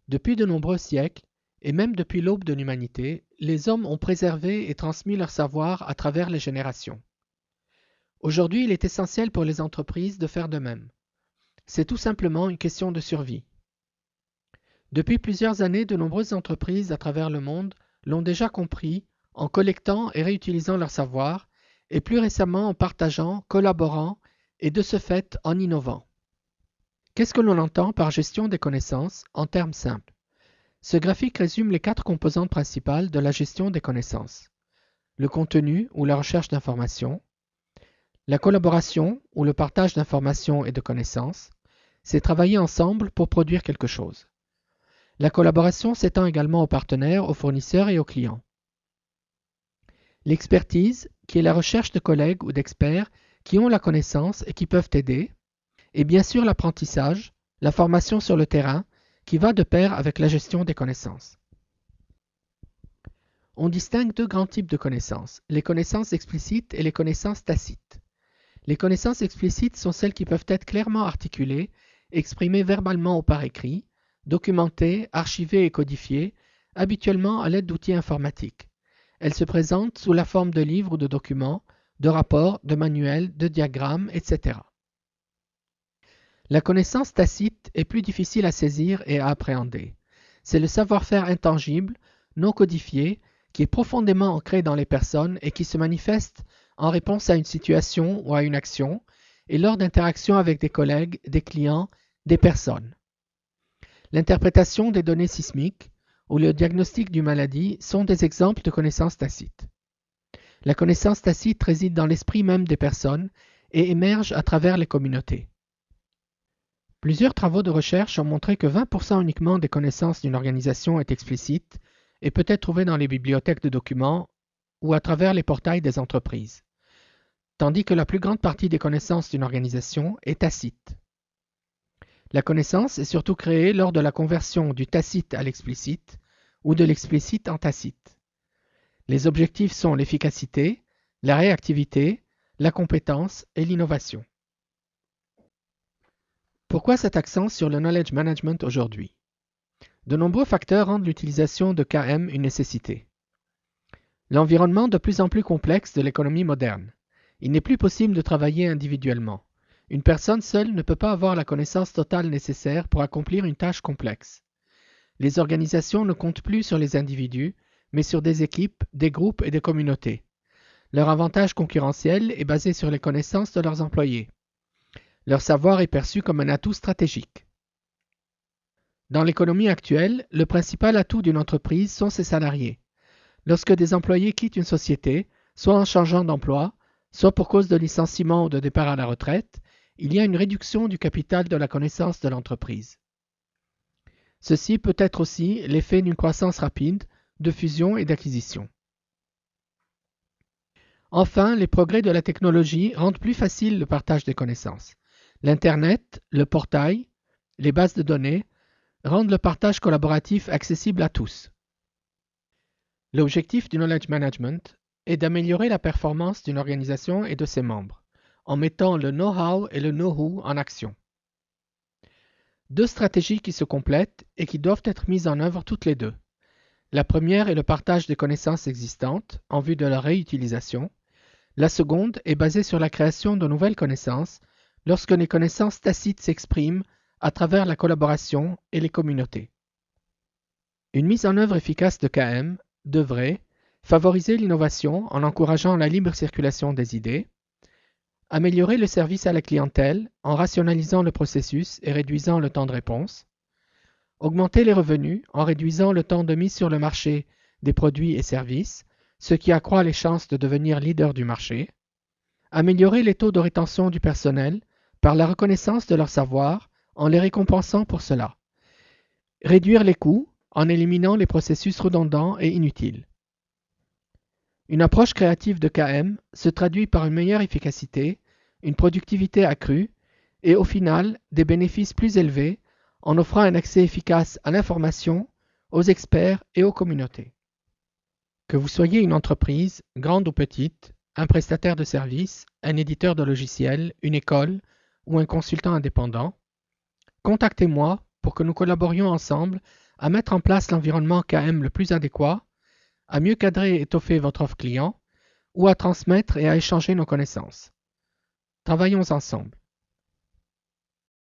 Depuis de nombreux siècles, et même depuis l'aube de l'humanité, les hommes ont préservé et transmis leur savoir à travers les générations. Aujourd'hui, il est essentiel pour les entreprises de faire de même. C'est tout simplement une question de survie. Depuis plusieurs années, de nombreuses entreprises à travers le monde l'ont déjà compris en collectant et réutilisant leur savoir, et plus récemment en partageant, collaborant et de ce fait en innovant. Qu'est-ce que l'on entend par gestion des connaissances en termes simples? Ce graphique résume les 4 composantes principales de la gestion des connaissances. Le contenu ou la recherche d'informations, la collaboration ou le partage d'informations et de connaissances, c'est travailler ensemble pour produire quelque chose. La collaboration s'étend également aux partenaires, aux fournisseurs et aux clients. L'expertise, qui est la recherche de collègues ou d'experts qui ont la connaissance et qui peuvent aider. Et bien sûr l'apprentissage, la formation sur le terrain, qui va de pair avec la gestion des connaissances. On distingue 2 grands types de connaissances, les connaissances explicites et les connaissances tacites. Les connaissances explicites sont celles qui peuvent être clairement articulées, exprimées verbalement ou par écrit, documentées, archivées et codifiées, habituellement à l'aide d'outils informatiques. Elles se présentent sous la forme de livres ou de documents, de rapports, de manuels, de diagrammes, etc. La connaissance tacite est plus difficile à saisir et à appréhender. C'est le savoir-faire intangible, non codifié, qui est profondément ancré dans les personnes et qui se manifeste en réponse à une situation ou à une action et lors d'interactions avec des collègues, des clients, des personnes. L'interprétation des données sismiques ou le diagnostic d'une maladie sont des exemples de connaissances tacites. La connaissance tacite réside dans l'esprit même des personnes et émerge à travers les communautés. Plusieurs travaux de recherche ont montré que 20% uniquement des connaissances d'une organisation est explicite et peut être trouvée dans les bibliothèques de documents ou à travers les portails des entreprises, tandis que la plus grande partie des connaissances d'une organisation est tacite. La connaissance est surtout créée lors de la conversion du tacite à l'explicite ou de l'explicite en tacite. Les objectifs sont l'efficacité, la réactivité, la compétence et l'innovation. Pourquoi cet accent sur le knowledge management aujourd'hui? De nombreux facteurs rendent l'utilisation de KM une nécessité. L'environnement de plus en plus complexe de l'économie moderne. Il n'est plus possible de travailler individuellement. Une personne seule ne peut pas avoir la connaissance totale nécessaire pour accomplir une tâche complexe. Les organisations ne comptent plus sur les individus, mais sur des équipes, des groupes et des communautés. Leur avantage concurrentiel est basé sur les connaissances de leurs employés. Leur savoir est perçu comme un atout stratégique. Dans l'économie actuelle, le principal atout d'une entreprise sont ses salariés. Lorsque des employés quittent une société, soit en changeant d'emploi, soit pour cause de licenciement ou de départ à la retraite, il y a une réduction du capital de la connaissance de l'entreprise. Ceci peut être aussi l'effet d'une croissance rapide, de fusion et d'acquisition. Enfin, les progrès de la technologie rendent plus facile le partage des connaissances. L'Internet, le portail, les bases de données rendent le partage collaboratif accessible à tous. L'objectif du knowledge management est d'améliorer la performance d'une organisation et de ses membres, en mettant le know-how et le know-who en action. 2 stratégies qui se complètent et qui doivent être mises en œuvre toutes les 2. La première est le partage des connaissances existantes en vue de leur réutilisation. La seconde est basée sur la création de nouvelles connaissances lorsque les connaissances tacites s'expriment à travers la collaboration et les communautés. Une mise en œuvre efficace de KM devrait favoriser l'innovation en encourageant la libre circulation des idées, améliorer le service à la clientèle en rationalisant le processus et réduisant le temps de réponse, augmenter les revenus en réduisant le temps de mise sur le marché des produits et services, ce qui accroît les chances de devenir leader du marché, améliorer les taux de rétention du personnel par la reconnaissance de leur savoir en les récompensant pour cela, réduire les coûts en éliminant les processus redondants et inutiles. Une approche créative de KM se traduit par une meilleure efficacité, une productivité accrue et au final des bénéfices plus élevés en offrant un accès efficace à l'information, aux experts et aux communautés. Que vous soyez une entreprise, grande ou petite, un prestataire de services, un éditeur de logiciels, une école ou un consultant indépendant, contactez-moi pour que nous collaborions ensemble à mettre en place l'environnement KM le plus adéquat, à mieux cadrer et étoffer votre offre client, ou à transmettre et à échanger nos connaissances. Travaillons ensemble.